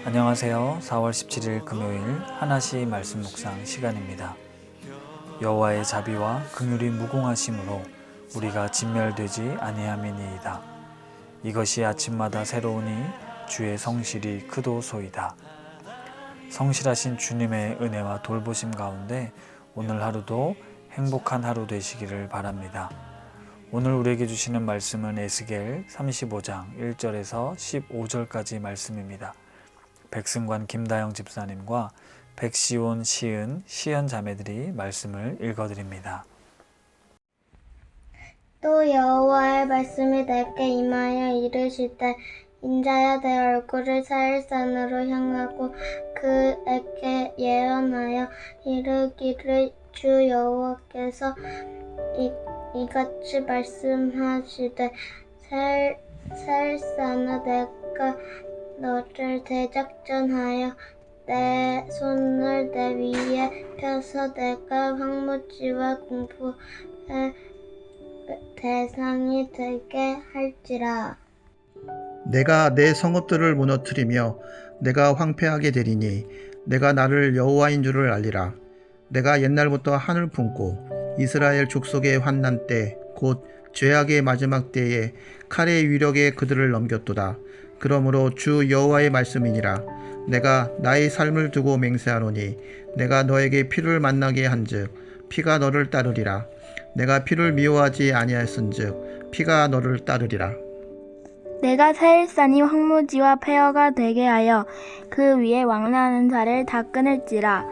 안녕하세요. 4월 17일 금요일 하나시 말씀 묵상 시간입니다. 여호와의 자비와 긍휼이 무궁하심으로 우리가 진멸되지 아니함이니이다. 이것이 아침마다 새로우니 주의 성실이 크도소이다. 성실하신 주님의 은혜와 돌보심 가운데 오늘 하루도 행복한 하루 되시기를 바랍니다. 오늘 우리에게 주시는 말씀은 에스겔 35장 1절에서 15절까지 말씀입니다. 백승관 김다영 집사님과 백시온 시은 자매들이 말씀을 읽어드립니다. 또 여호와의 말씀이 내게 임하여 이르시되 인자야 내 얼굴을 사일산으로 향하고 그에게 예언하여 이르기를 주 여호와께서 이같이 말씀하시되 사일산아 내가 너를 대작전하여 내 손을 내 위에 펴서 내가 황무지와 공포의 대상이 되게 할지라. 내가 내 성읍들을 무너뜨리며 내가 황폐하게 되리니 내가 나를 여호와인 줄을 알리라. 내가 옛날부터 한을 품고 이스라엘 족속의 환난 때 곧 죄악의 마지막 때에 칼의 위력에 그들을 넘겼도다. 그러므로 주 여호와의 말씀이니라. 내가 나의 삶을 두고 맹세하노니 내가 너에게 피를 만나게 한즉 피가 너를 따르리라. 내가 피를 미워하지 아니하였은즉 피가 너를 따르리라. 내가 사일산이 황무지와 폐허가 되게 하여 그 위에 왕래하는 자를 다 끊을지라.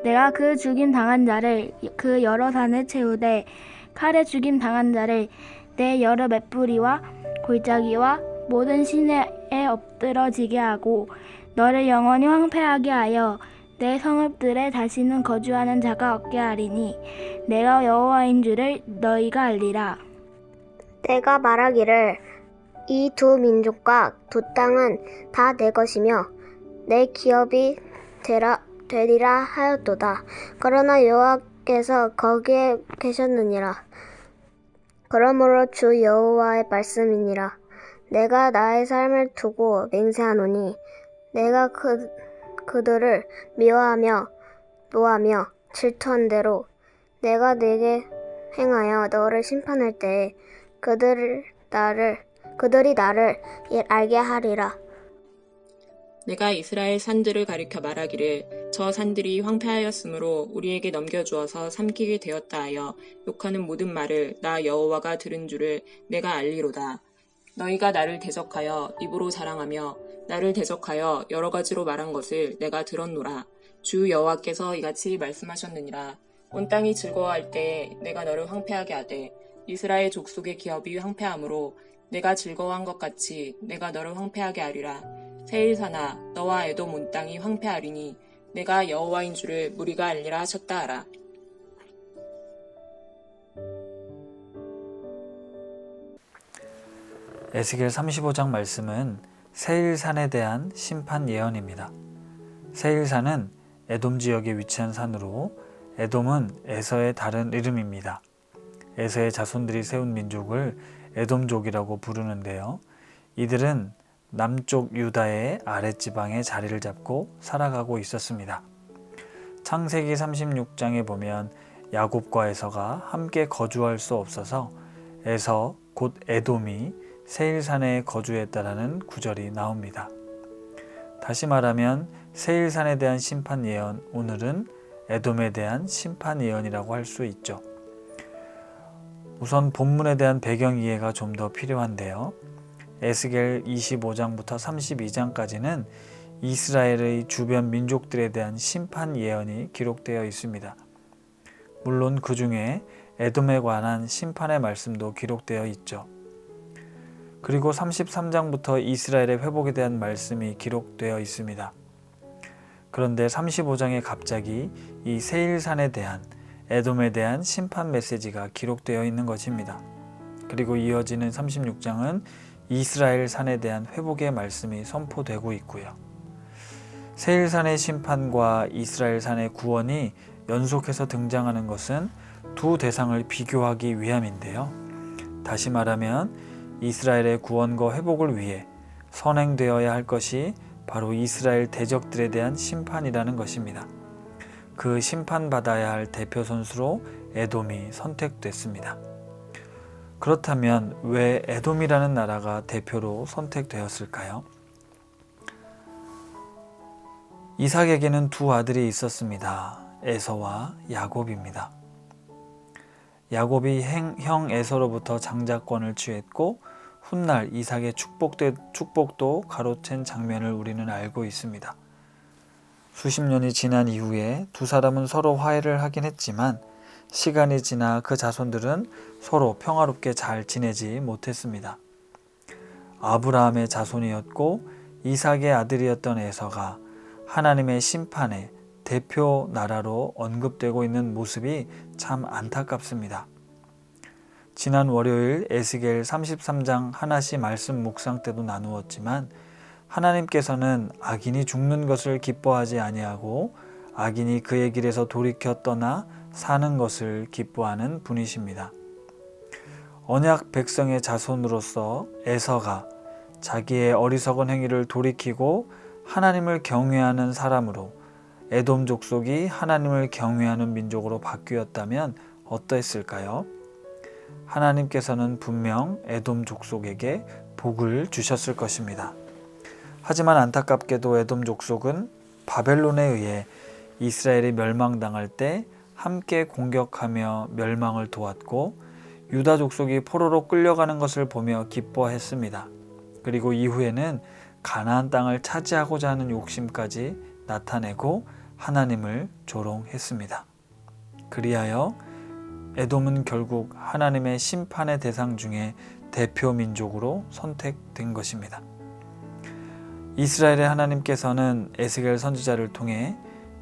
내가 그 죽임 당한 자를 그 여러 산에 채우되 칼에 죽임 당한 자를 내 여러 맷뿌리와 골짜기와 모든 시내에 엎드러지게 하고 너를 영원히 황폐하게 하여 내 성읍들에 다시는 거주하는 자가 없게 하리니 내가 여호와인 줄을 너희가 알리라. 내가 말하기를 이 두 민족과 두 땅은 다 내 것이며 내 기업이 되리라 하였도다. 그러나 여호와께서 거기에 계셨느니라. 그러므로 주 여호와의 말씀이니라. 내가 나의 삶을 두고 맹세하노니 내가 그들을 미워하며 노하며 질투한 대로 내가 네게 행하여 너를 심판할 때에 그들이 나를 알게 하리라. 내가 이스라엘 산들을 가리켜 말하기를 저 산들이 황폐하였으므로 우리에게 넘겨주어서 삼키게 되었다 하여 욕하는 모든 말을 나 여호와가 들은 줄을 내가 알리로다. 너희가 나를 대적하여 입으로 자랑하며 나를 대적하여 여러 가지로 말한 것을 내가 들었노라. 주 여호와께서 이같이 말씀하셨느니라. 온 땅이 즐거워할 때에 내가 너를 황폐하게 하되 이스라엘 족속의 기업이 황폐하므로 내가 즐거워한 것 같이 내가 너를 황폐하게 하리라. 세일산아 너와 에돔 온 땅이 황폐하리니 내가 여호와인 줄을 무리가 알리라 하셨다 하라. 에스겔 35장 말씀은 세일산에 대한 심판 예언입니다. 세일산은 에돔 지역에 위치한 산으로 에돔은 에서의 다른 이름입니다. 에서의 자손들이 세운 민족을 에돔족이라고 부르는데요. 이들은 남쪽 유다의 아랫지방에 자리를 잡고 살아가고 있었습니다. 창세기 36장에 보면 야곱과 에서가 함께 거주할 수 없어서 에서 곧 에돔이 세일산에 거주했다라는 구절이 나옵니다. 다시 말하면 세일산에 대한 심판 예언, 오늘은 에돔에 대한 심판 예언이라고 할 수 있죠. 우선 본문에 대한 배경 이해가 좀 더 필요한데요. 에스겔 25장부터 32장까지는 이스라엘의 주변 민족들에 대한 심판 예언이 기록되어 있습니다. 물론 그 중에 에돔에 관한 심판의 말씀도 기록되어 있죠. 그리고 33장부터 이스라엘의 회복에 대한 말씀이 기록되어 있습니다. 그런데 35장에 갑자기 이 세일산에 대한 에돔에 대한 심판 메시지가 기록되어 있는 것입니다. 그리고 이어지는 36장은 이스라엘 산에 대한 회복의 말씀이 선포되고 있고요. 세일산의 심판과 이스라엘 산의 구원이 연속해서 등장하는 것은 두 대상을 비교하기 위함인데요. 다시 말하면 이스라엘의 구원과 회복을 위해 선행되어야 할 것이 바로 이스라엘 대적들에 대한 심판이라는 것입니다. 그 심판받아야 할 대표 선수로 에돔이 선택됐습니다. 그렇다면 왜 에돔이라는 나라가 대표로 선택되었을까요? 이삭에게는 두 아들이 있었습니다. 에서와 야곱입니다. 야곱이 형 에서로부터 장자권을 취했고 훗날 이삭의 축복도 가로챈 장면을 우리는 알고 있습니다. 수십 년이 지난 이후에 두 사람은 서로 화해를 하긴 했지만 시간이 지나 그 자손들은 서로 평화롭게 잘 지내지 못했습니다. 아브라함의 자손이었고 이삭의 아들이었던 에서가 하나님의 심판의 대표 나라로 언급되고 있는 모습이 참 안타깝습니다. 지난 월요일 에스겔 33장 하나씩 말씀 묵상 때도 나누었지만 하나님께서는 악인이 죽는 것을 기뻐하지 아니하고 악인이 그의 길에서 돌이켜 떠나 사는 것을 기뻐하는 분이십니다. 언약 백성의 자손으로서 에서가 자기의 어리석은 행위를 돌이키고 하나님을 경외하는 사람으로 에돔 족속이 하나님을 경외하는 민족으로 바뀌었다면 어떠했을까요? 하나님께서는 분명 에돔 족속에게 복을 주셨을 것입니다. 하지만 안타깝게도 에돔 족속은 바벨론에 의해 이스라엘이 멸망당할 때 함께 공격하며 멸망을 도왔고 유다 족속이 포로로 끌려가는 것을 보며 기뻐했습니다. 그리고 이후에는 가나안 땅을 차지하고자 하는 욕심까지 나타내고 하나님을 조롱했습니다. 그리하여 에돔은 결국 하나님의 심판의 대상 중에 대표 민족으로 선택된 것입니다. 이스라엘의 하나님께서는 에스겔 선지자를 통해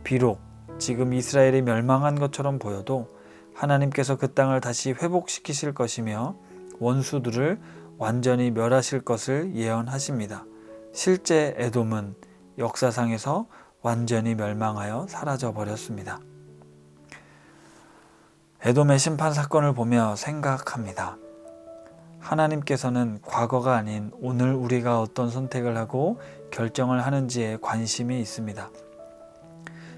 비록 지금 이스라엘이 멸망한 것처럼 보여도 하나님께서 그 땅을 다시 회복시키실 것이며 원수들을 완전히 멸하실 것을 예언하십니다. 실제 에돔은 역사상에서 완전히 멸망하여 사라져 버렸습니다. 에돔의 심판 사건을 보며 생각합니다. 하나님께서는 과거가 아닌 오늘 우리가 어떤 선택을 하고 결정을 하는지에 관심이 있습니다.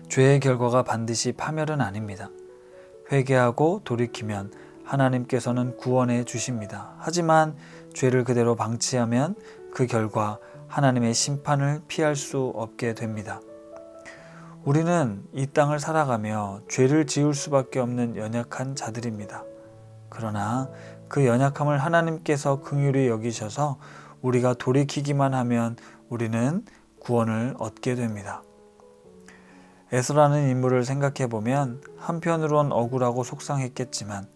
죄의 결과가 반드시 파멸은 아닙니다. 회개하고 돌이키면 하나님께서는 구원해 주십니다. 하지만 죄를 그대로 방치하면 그 결과 하나님의 심판을 피할 수 없게 됩니다. 우리는 이 땅을 살아가며 죄를 지을 수밖에 없는 연약한 자들입니다. 그러나 그 연약함을 하나님께서 긍휼히 여기셔서 우리가 돌이키기만 하면 우리는 구원을 얻게 됩니다. 에서라는 인물을 생각해 보면 한편으론 억울하고 속상했겠지만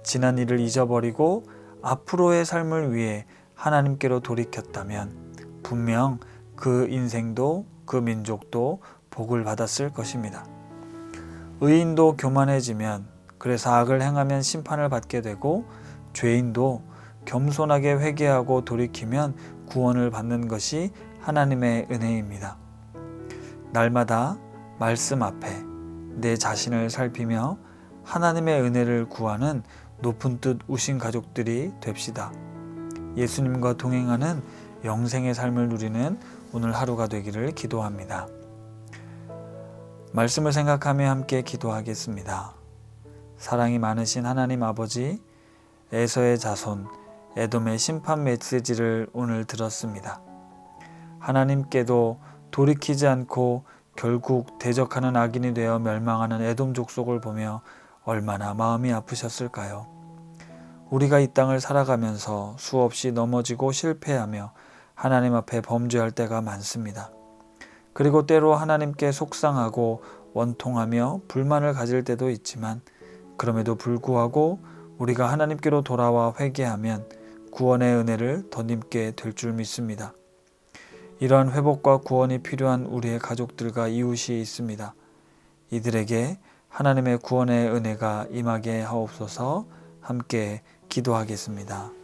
지난 일을 잊어버리고 앞으로의 삶을 위해 하나님께로 돌이켰다면 분명 그 인생도 그 민족도 복을 받았을 것입니다. 의인도 교만해지면 그래서 악을 행하면 심판을 받게 되고 죄인도 겸손하게 회개하고 돌이키면 구원을 받는 것이 하나님의 은혜입니다. 날마다 말씀 앞에 내 자신을 살피며 하나님의 은혜를 구하는 높은 뜻 우신 가족들이 됩시다. 예수님과 동행하는 영생의 삶을 누리는 오늘 하루가 되기를 기도합니다. 말씀을 생각하며 함께 기도하겠습니다. 사랑이 많으신 하나님 아버지, 에서의 자손, 에돔의 심판 메시지를 오늘 들었습니다. 하나님께도 돌이키지 않고 결국 대적하는 악인이 되어 멸망하는 에돔 족속을 보며 얼마나 마음이 아프셨을까요? 우리가 이 땅을 살아가면서 수없이 넘어지고 실패하며 하나님 앞에 범죄할 때가 많습니다. 그리고 때로 하나님께 속상하고 원통하며 불만을 가질 때도 있지만 그럼에도 불구하고 우리가 하나님께로 돌아와 회개하면 구원의 은혜를 덧입게 될 줄 믿습니다. 이러한 회복과 구원이 필요한 우리의 가족들과 이웃이 있습니다. 이들에게 하나님의 구원의 은혜가 임하게 하옵소서. 함께 기도하겠습니다.